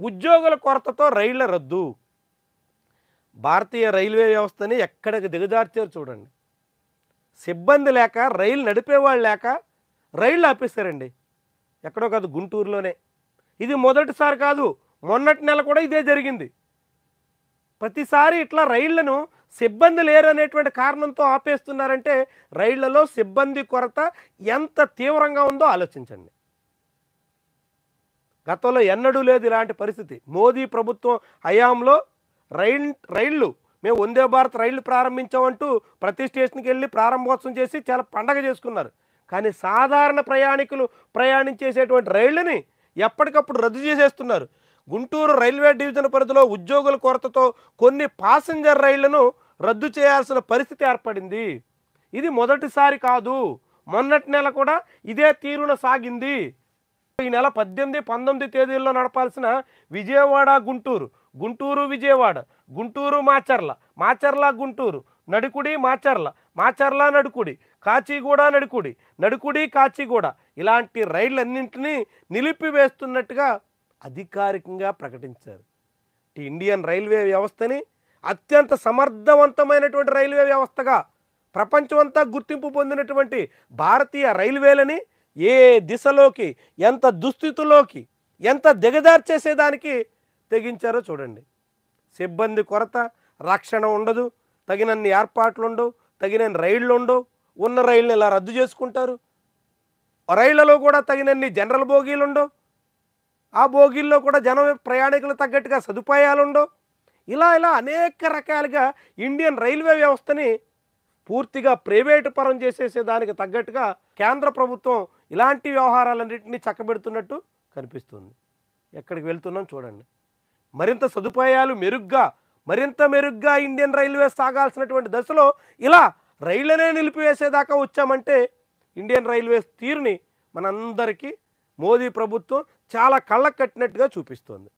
ఉద్యోగుల కొరతతో రైళ్ల రద్దు. భారతీయ రైల్వే వ్యవస్థని ఎక్కడికి దిగజార్చారు చూడండి. సిబ్బంది లేక, రైలు నడిపేవాళ్ళు లేక రైళ్లు ఆపేశారండి. ఎక్కడో కాదు, గుంటూరులోనే. ఇది మొదటిసారి కాదు, మొన్నటి నెల కూడా ఇదే జరిగింది. ప్రతిసారి ఇట్లా రైళ్లను సిబ్బంది లేరనేటువంటి కారణంతో ఆపేస్తున్నారంటే రైళ్లలో సిబ్బంది కొరత ఎంత తీవ్రంగా ఉందో ఆలోచించండి. గతంలో ఎన్నడూ లేదు ఇలాంటి పరిస్థితి. మోదీ ప్రభుత్వం హయాంలో రైళ్లు మేము వందే భారత్ రైళ్లు ప్రారంభించామంటూ ప్రతి స్టేషన్కి వెళ్ళి ప్రారంభోత్సవం చేసి చాలా పండగ చేసుకున్నారు. కానీ సాధారణ ప్రయాణికులు ప్రయాణించేసేటువంటి రైళ్ళని ఎప్పటికప్పుడు రద్దు చేసేస్తున్నారు. గుంటూరు రైల్వే డివిజన్ పరిధిలో ఉద్యోగుల కొరతతో కొన్ని పాసింజర్ రైళ్లను రద్దు చేయాల్సిన పరిస్థితి ఏర్పడింది. ఇది మొదటిసారి కాదు, మొన్నటి నెల కూడా ఇదే తీరున సాగింది. ఈ నెల 18, 19 తేదీల్లో నడపాల్సిన విజయవాడ గుంటూరు, గుంటూరు విజయవాడ, గుంటూరు మాచర్ల, మాచర్ల గుంటూరు, నడుకుడి మాచర్ల, మాచర్ల నడుకుడి, కాచిగూడ నడుకుడి, నడుకుడి కాచిగూడ, ఇలాంటి రైళ్లన్నింటినీ నిలిపివేస్తున్నట్టుగా అధికారికంగా ప్రకటించారు. ఇండియన్ రైల్వే వ్యవస్థని అత్యంత సమర్థవంతమైనటువంటి రైల్వే వ్యవస్థగా ప్రపంచమంతా గుర్తింపు పొందినటువంటి భారతీయ రైల్వేలని ఏ దిశలోకి, ఎంత దుస్థితిలోకి, ఎంత దిగజార్చేసేదానికి తెగించారో చూడండి. సిబ్బంది కొరత, రక్షణ ఉండదు, తగినన్ని ఏర్పాట్లు ఉండవు, తగినన్ని రైళ్లు ఉండవు. ఉన్న రైళ్ళని ఇలా రద్దు చేసుకుంటారు. రైళ్లలో కూడా తగినన్ని జనరల్ బోగీలు ఉండవు. ఆ బోగీల్లో కూడా ప్రయాణికులు తగ్గట్టుగా సదుపాయాలు ఉండవు. ఇలా అనేక రకాలుగా ఇండియన్ రైల్వే వ్యవస్థని పూర్తిగా ప్రైవేటు పరం చేసేసేదానికి తగ్గట్టుగా కేంద్ర ప్రభుత్వం ఇలాంటి వ్యవహారాలన్నింటినీ చక్కబెడుతున్నట్టు కనిపిస్తుంది. ఎక్కడికి వెళ్తున్నాం చూడండి. మరింత సదుపాయాలు మరింత మెరుగ్గా ఇండియన్ రైల్వే సాగాల్సినటువంటి దశలో ఇలా రైళ్లనే నిలిపివేసేదాకా వచ్చామంటే ఇండియన్ రైల్వేస్ తీరుని మనందరికీ మోదీ ప్రభుత్వం చాలా కళ్ళకు కట్టినట్టుగా చూపిస్తోంది.